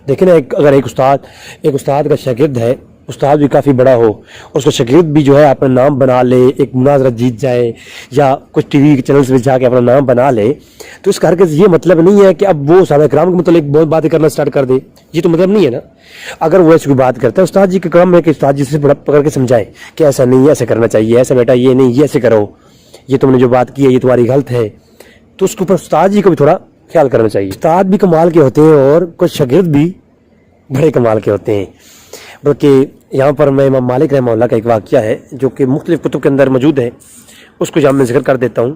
دیکھیں نا، اگر ایک استاد کا شاگرد ہے، استاد بھی کافی بڑا ہو، اس کا شاگرد بھی جو ہے اپنا نام بنا لے، ایک مناظرہ جیت جائے یا کچھ ٹی وی چینلز میں جا کے اپنا نام بنا لے، تو اس کا ہرگز یہ مطلب نہیں ہے کہ اب وہ صحابہ کرام کے متعلق بہت باتیں کرنا سٹارٹ کر دے. یہ تو مطلب نہیں ہے نا. اگر وہ ایسی کوئی بات کرتا ہے، استاد جی کا کام ہے کہ استاد جی سے پکڑ کے سمجھائے کہ ایسا نہیں ہے، ایسا کرنا چاہیے، ایسا بیٹا یہ نہیں، یہ ایسے کرو، یہ تم نے جو بات کی ہے یہ تمہاری غلط ہے. تو اس کے اوپر استاد جی کو بھی تھوڑا خیال کرنا چاہیے. استاد بھی کمال کے ہوتے ہیں اور کچھ شاگرد بھی بڑے کمال کے ہوتے ہیں. بلکہ یہاں پر میں امام مالک رحمہ اللہ کا ایک واقعہ ہے جو کہ مختلف کتب کے اندر موجود ہے، اس کو جہاں میں ذکر کر دیتا ہوں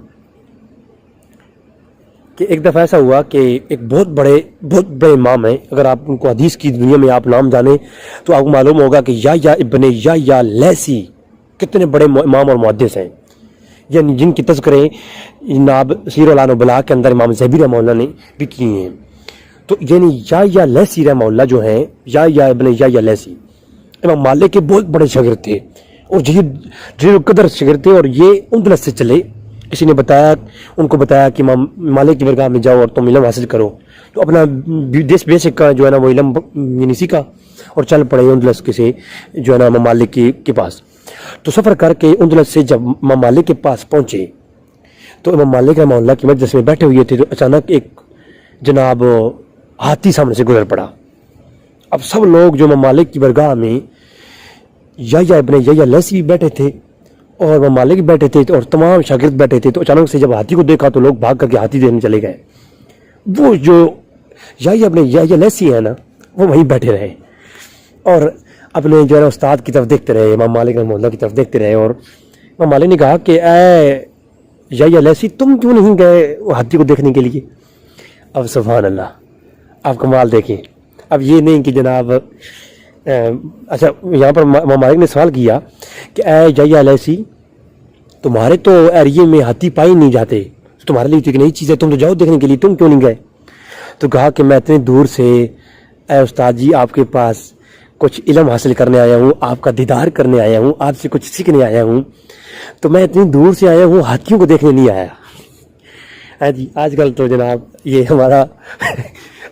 کہ ایک دفعہ ایسا ہوا کہ ایک بہت بڑے امام ہیں. اگر آپ ان کو حدیث کی دنیا میں آپ نام جانیں تو آپ کو معلوم ہوگا کہ یا ابن یا لیسی کتنے بڑے امام اور محدث ہیں، یعنی جن کی تذکریں جناب سیر اعلان و بلاغ کے اندر امام ذہبی رحمہ اللہ نے بھی کی ہیں. تو یعنی یا لیسی رحمہ اللہ جو ہیں، یا ابن یا لیسی امام مالک کے بہت بڑے شاگرد تھے اور جلیل القدر شاگرد تھے. اور یہ اندلس سے چلے، کسی نے ان کو بتایا کہ امام مالک کی برگاہ میں جاؤ اور تم علم حاصل کرو. تو اپنا بیسک کا جو ہے نا وہ علم یعنی سیکھا اور چل پڑے اندلس کے سے جو ہے نا امام مالک کے پاس. تو سفر کر کے اندلس سے جب امام مالک کے پاس پہنچے تو امام مالک رحمہ اللہ کی مجلس میں بیٹھے ہوئے تھے، تو اچانک ایک جناب ہاتھی سامنے سے گزر پڑا. اب سب لوگ جو امام مالک کی برگاہ میں یا ابن یا لیسی بھی بیٹھے تھے اور امام مالک بھی بیٹھے تھے اور تمام شاگرد بیٹھے تھے. تو اچانک سے جب ہاتھی کو دیکھا تو لوگ بھاگ کر کے ہاتھی دیکھنے چلے گئے. وہ جو یا ابن یا لیسی ہے نا، وہ وہیں بیٹھے رہے اور اپنے جو ہے نا استاد کی طرف دیکھتے رہے، امام مالک رحمہ اللہ کی طرف دیکھتے رہے. اور امام مالک نے کہا کہ اے یا لیسی، تم کیوں نہیں گئے وہ ہاتھی کو دیکھنے کے لیے؟ اب سبحان اللہ، آپ کمال دیکھیں. اب یہ نہیں کہ جناب اچھا، یہاں پر امام مالک نے سوال کیا کہ اے یا لیسی، تمہارے تو ایریے میں ہاتھی پائی نہیں جاتے، تمہارے لیے تو ایک نئی چیز ہے، تم تو جاؤ دیکھنے کے لیے، تم کیوں نہیں گئے؟ تو کہا کہ میں اتنے دور سے اے استاد جی آپ کے پاس کچھ علم حاصل کرنے آیا ہوں، آپ کا دیدار کرنے آیا ہوں، آپ سے کچھ سیکھنے آیا ہوں، تو میں اتنی دور سے آیا ہوں، ہاتھیوں کو دیکھنے نہیں آیا. جی آج کل تو جناب یہ ہمارا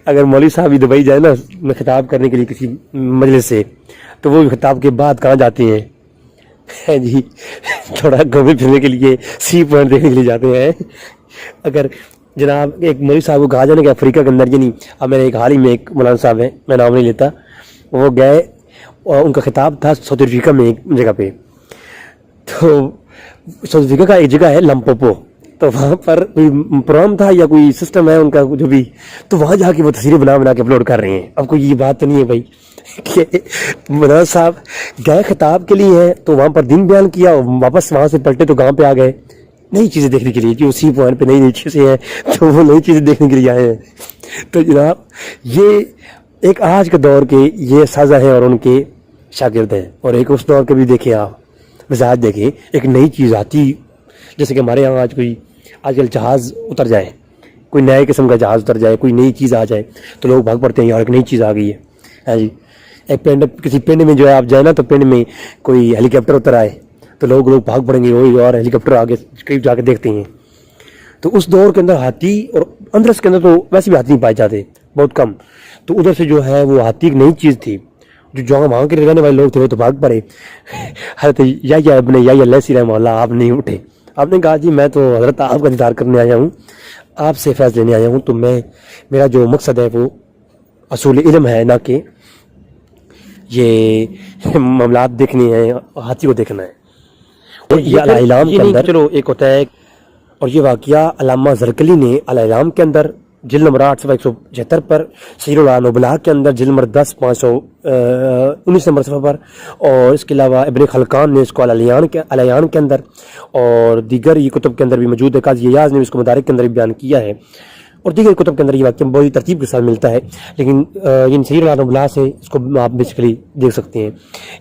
اگر مولوی صاحب بھی دبئی جائے نا خطاب کرنے کے لیے کسی مجلس سے، تو وہ خطاب کے بعد کہاں جاتے ہیں جی، تھوڑا گھومنے پھرنے کے لیے سی پوائنٹ دیکھنے کے لیے جاتے ہیں. اگر جناب ایک مولوی صاحب کو کہا جائے نا کہ افریقہ کے اندر، یعنی اب میرے ایک حال ہی میں ایک مولانا صاحب ہیں، میں نام نہیں لیتا، وہ گئے اور ان کا خطاب تھا ساؤتھ افریقہ میں ایک جگہ پہ. تو ساؤتھ افریقہ کا ایک جگہ ہے لمپوپو، تو وہاں پر کوئی پروگرام تھا یا کوئی سسٹم ہے ان کا جو بھی، تو وہاں جا کے وہ تصویریں بنا کے اپلوڈ کر رہے ہیں. اب کوئی یہ بات تو نہیں ہے بھائی کہ مولانا صاحب گئے خطاب کے لیے ہیں تو وہاں پر دین بیان کیا اور واپس وہاں سے پلٹے تو گاؤں پہ آ گئے نئی چیزیں دیکھنے کے لیے، کہ اسی پوائنٹ پہ نئی چیزیں ہیں تو وہ نئی چیزیں دیکھنے کے لیے آئے ہیں. تو جناب یہ ایک آج کے دور کے یہ سازہ ہیں اور ان کے شاگرد ہیں، اور ایک اس دور کے بھی دیکھیں آپ مزاج دیکھیں، ایک نئی چیز آتی، جیسے کہ ہمارے یہاں آج کل جہاز اتر جائے، کوئی نئے قسم کا جہاز اتر جائے، کوئی نئی چیز آ جائے تو لوگ بھاگ پڑتے ہیں یار ایک نئی چیز آ گئی ہے جی. ایک کسی پنڈ میں جو ہے آپ جائیں نا، تو پنڈ میں کوئی ہیلی کاپٹر اتر آئے تو لوگ بھاگ پڑیں گے، وہی اور ہیلی کاپٹر آگے قریب جا کے دیکھتے ہیں. تو اس دور کے اندر ہاتھی، اور اندرس کے اندر تو ویسے بھی ہاتھی نہیں پائے جاتے، بہت کم. تو ادھر سے جو ہے وہ ہاتھی ایک نئی چیز تھی، جو جہاں وہاں کے رہنے والے لوگ تھے وہ تو بھاگ پڑے. حضرت یا ابن یا لیسی رحمہ اللہ آپ نہیں اٹھے. آپ نے کہا جی میں تو حضرت آپ کا دیدار کرنے آیا ہوں، آپ سے فیض لینے آیا ہوں، تو میرا جو مقصد ہے وہ اصول علم ہے، نہ کہ یہ معاملات دیکھنے ہیں، ہاتھی کو دیکھنا ہے. اور یہ الاعلام کے اندر چلو ایک ہوتا ہے، اور یہ واقعہ علامہ زرکلی نے الاعلام کے اندر جلد نمبر 876 پر، سیر اعلان و بلاغ کے اندر جلد نمبر 10/519 نمبر صفحہ پر، اور اس کے علاوہ ابن خلقان نے اس کو الیان کے اندر اور دیگر یہ کتب کے اندر بھی موجود ہے. قاضی ایاز نے اس کو مدارک کے اندر بھی بیان کیا ہے، اور دیگر کتب کے اندر یہ واقعہ بڑی ترتیب کے ساتھ ملتا ہے. لیکن ان سیر اعلان و بلاغ سے اس کو آپ بیسیکلی دیکھ سکتے ہیں.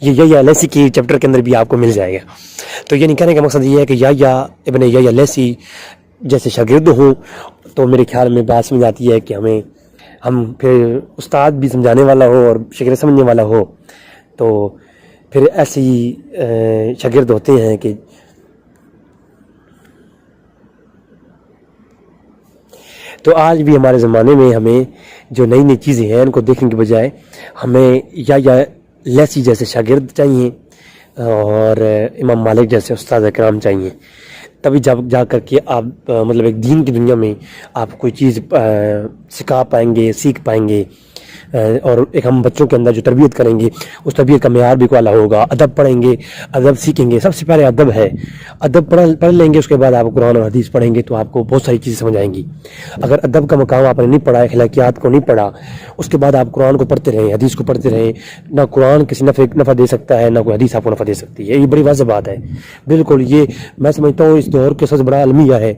یہ یا لیسی کی چیپٹر کے اندر بھی آپ کو مل جائے گا. تو یعنی کہنے کا مقصد یہ ہے کہ یا ابن یا لیسی جیسے شاگرد ہوں تو میرے خیال میں بات سمجھ آتی ہے کہ ہم پھر استاد بھی سمجھانے والا ہو اور شاگرد سمجھنے والا ہو، تو پھر ایسی شاگرد ہوتے ہیں کہ تو آج بھی ہمارے زمانے میں ہمیں جو نئی نئی چیزیں ہیں ان کو دیکھنے کے بجائے ہمیں یا لیسی جیسے شاگرد چاہیے اور امام مالک جیسے استاد کرام چاہیے، تبھی جب جا کر کے آپ مطلب ایک دین کی دنیا میں آپ کوئی چیز سکھا پائیں گے، سیکھ پائیں گے، اور ایک ہم بچوں کے اندر جو تربیت کریں گے اس تربیت کا معیار بھی اعلیٰ ہوگا۔ ادب پڑھیں گے، ادب سیکھیں گے، سب سے پہلے ادب ہے، ادب پڑھ لیں گے، اس کے بعد آپ قرآن اور حدیث پڑھیں گے تو آپ کو بہت ساری چیزیں سمجھ آئیں گی۔ اگر ادب کا مقام آپ نے نہیں پڑھا، اخلاقیات کو نہیں پڑھا، اس کے بعد آپ قرآن کو پڑھتے رہیں، حدیث کو پڑھتے رہیں، نہ قرآن کسی نفع دے سکتا ہے، نہ کوئی حدیث آپ کو نفع دے سکتی ہے۔ یہ بڑی واضح بات ہے، بالکل یہ میں سمجھتا ہوں اس دور کے سب سے بڑا المیہ ہے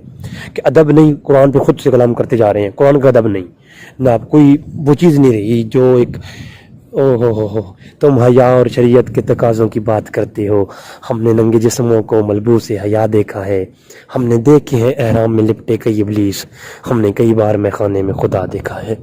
کہ ادب نہیں، قرآن پہ خود سے کلام کرتے جا رہے ہیں، قرآن کا ادب نہیں، نہ کوئی وہ چیز نہیں رہی جو ایک ہو تم حیا اور شریعت کے تقاضوں کی بات کرتے ہو، ہم نے ننگے جسموں کو ملبوس حیا دیکھا ہے، ہم نے دیکھے ہیں احرام میں لپٹے کئی ابلیس، ہم نے کئی بار میں خانے میں خدا دیکھا ہے۔